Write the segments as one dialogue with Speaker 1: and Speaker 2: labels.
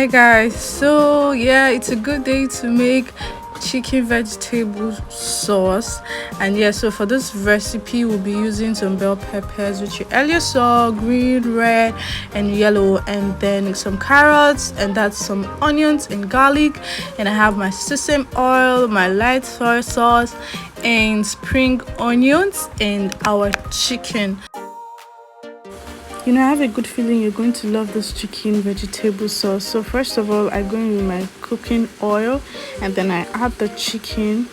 Speaker 1: Hi guys, so yeah, it's a good day to make chicken vegetable sauce. And yeah, so for this recipe we'll be using some bell peppers, which you earlier saw, green, red and yellow, and then some carrots, and that's some onions and garlic. And I have my sesame oil, my light soy sauce, and spring onions, and our chicken. I have a good feeling you're going to love this chicken vegetable sauce. So first of all, I go in with my cooking oil, and then I add the chicken,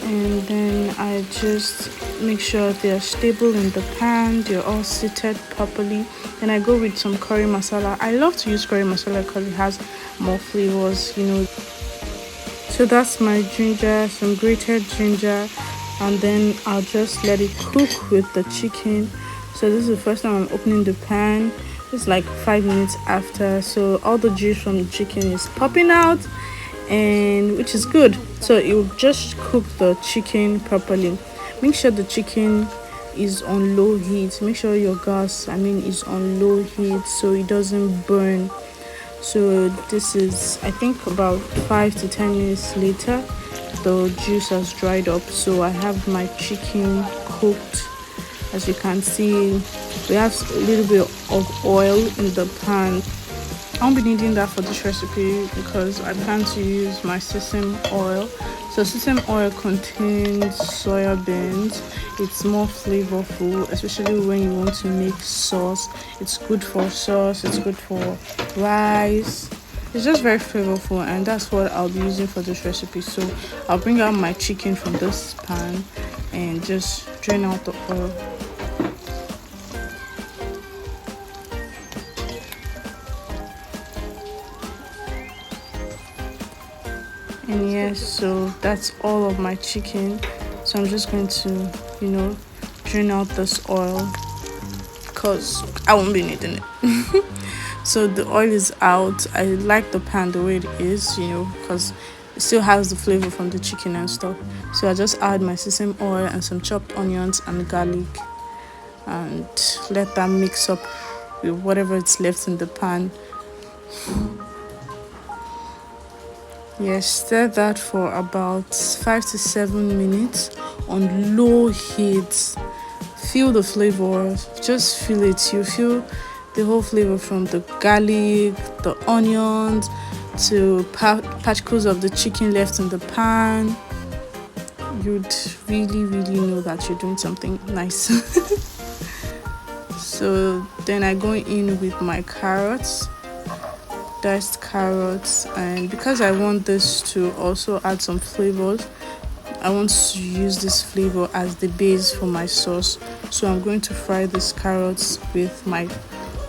Speaker 1: and then I just make sure they're stable in the pan, they're all seated properly. Then I go with some curry masala. I love to use curry masala because it has more flavors. So that's my ginger, some grated ginger, and then I'll just let it cook with the chicken. So this is the first time I'm opening the pan. It's like 5 minutes after, so all the juice from the chicken is popping out, and which is good. So it will just cook the chicken properly. Make sure the chicken is on low heat. Make sure your gas is on low heat so it doesn't burn. So this is, I think, about 5 to 10 minutes later. The juice has dried up, so I have my chicken cooked. As you can see, we have a little bit of oil in the pan. I won't be needing that for this recipe because I plan to use my sesame oil. So sesame oil contains soya beans. It's more flavorful, especially when you want to make sauce. It's good for sauce, it's good for rice. It's just very flavorful, and that's what I'll be using for this recipe. So I'll bring out my chicken from this pan and just drain out the oil. And yes, so that's all of my chicken. So I'm just going to drain out this oil because I won't be needing it. So the oil is out. I like the pan the way it is, because it still has the flavor from the chicken and stuff. So I just add my sesame oil and some chopped onions and garlic, and let that mix up with whatever is left in the pan. Yes, stir that for about 5 to 7 minutes on low heat. Feel the flavor, just feel it. You feel the whole flavor from the garlic, the onions, to particles of the chicken left in the pan. You'd really know that you're doing something nice. So then I go in with my carrots, diced carrots, and because I want this to also add some flavors, I want to use this flavor as the base for my sauce. So I'm going to fry these carrots with my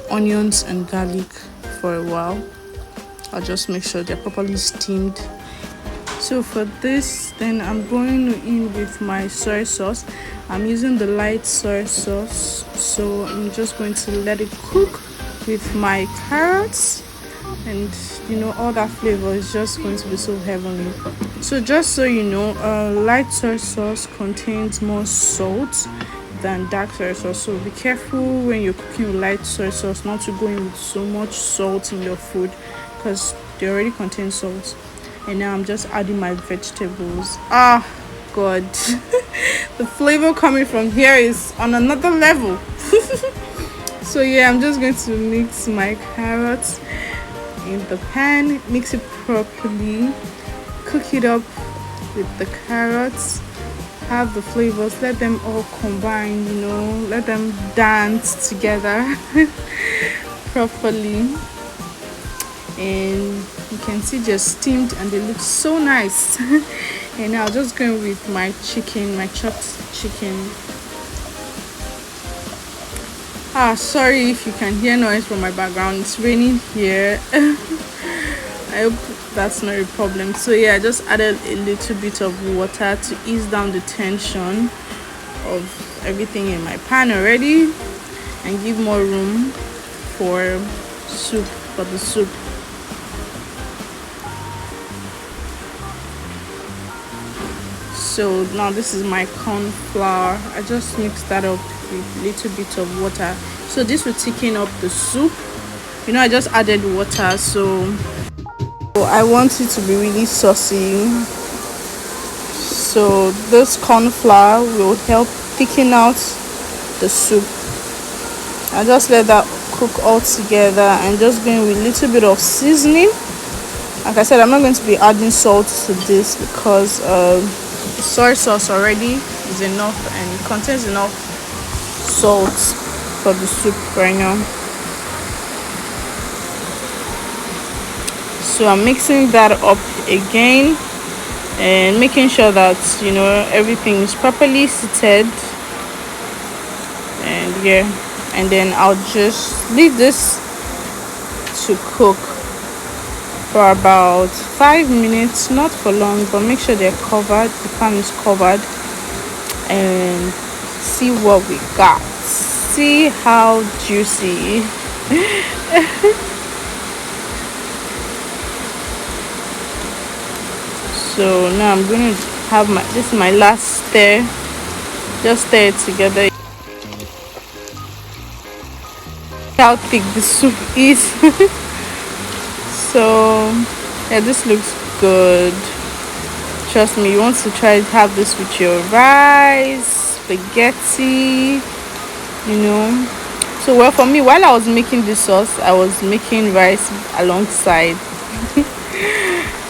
Speaker 1: onions and garlic for a while. I'll just make sure they're properly steamed. So for this, then I'm going in with my soy sauce. I'm using the light soy sauce, so I'm just going to let it cook with my carrots, and all that flavor is just going to be so heavenly. So just so you know, light soy sauce contains more salt than dark soy sauce, so be careful when you're cooking with light soy sauce not to go in with so much salt in your food, because they already contain salt. And now I'm just adding my vegetables. God. The flavor coming from here is on another level. So yeah, I'm just going to mix my carrots in the pan, mix it properly, cook it up with the carrots, have the flavors, let them all combine, let them dance together properly. And you can see they're steamed and they look so nice. And now I'll just go with my chicken, my chopped chicken. Sorry if you can hear noise from my background, it's raining here. I hope that's not a problem. So yeah, I just added a little bit of water to ease down the tension of everything in my pan already, and give more room for the soup. So now this is my corn flour. I just mixed that up with a little bit of water, so this will thicken up the soup. I just added water, so I want it to be really saucy. So this corn flour will help thicken out the soup. I just let that cook all together and just going with a little bit of seasoning. Like I said, I'm not going to be adding salt to this because the soy sauce already is enough and it contains enough salt for the soup right now. So I'm mixing that up again and making sure that everything is properly seated. And yeah, and then I'll just leave this to cook for about 5 minutes, not for long, but make sure they're covered, the pan is covered, and see what we got. See how juicy. So now I'm going to have this is my last stir. Just stir it together. How thick the soup is. So yeah, this looks good. Trust me, you want to try to have this with your rice, spaghetti, So well, for me, while I was making this sauce, I was making rice alongside.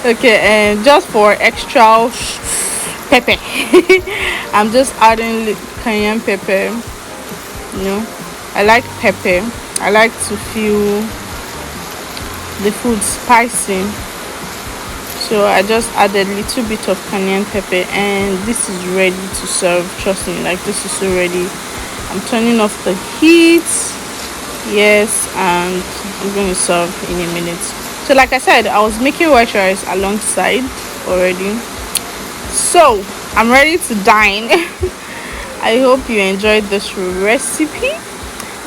Speaker 1: Okay, and just for extra pepper, I'm just adding cayenne pepper. I like pepper. I like to feel the food spicy, so I just added a little bit of cayenne pepper, and this is ready to serve. Trust me, like, this is so ready. I'm turning off the heat. Yes, and I'm going to serve in a minute. So like I said, I was making white rice alongside already, so I'm ready to dine. I hope you enjoyed this recipe.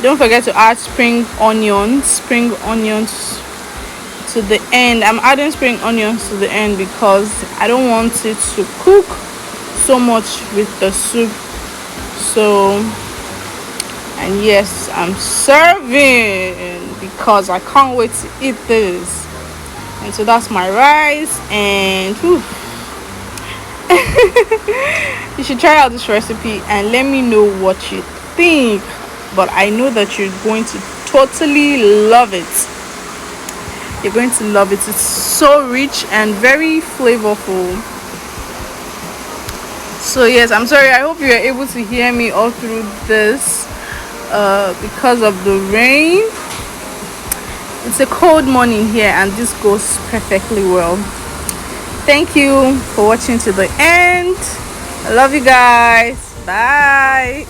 Speaker 1: Don't forget to add spring onions to the end. I'm adding spring onions to the end because I don't want it to cook so much with the soup. So, and yes, I'm serving because I can't wait to eat this. And so that's my rice, and you should try out this recipe and let me know what you think. But I know that you're going to totally love it. You're going to love it. It's so rich and very flavorful. So yes, I'm sorry, I hope you are able to hear me all through this because of the rain. It's a cold morning here and this goes perfectly well. Thank you for watching to the end. I love you guys. Bye.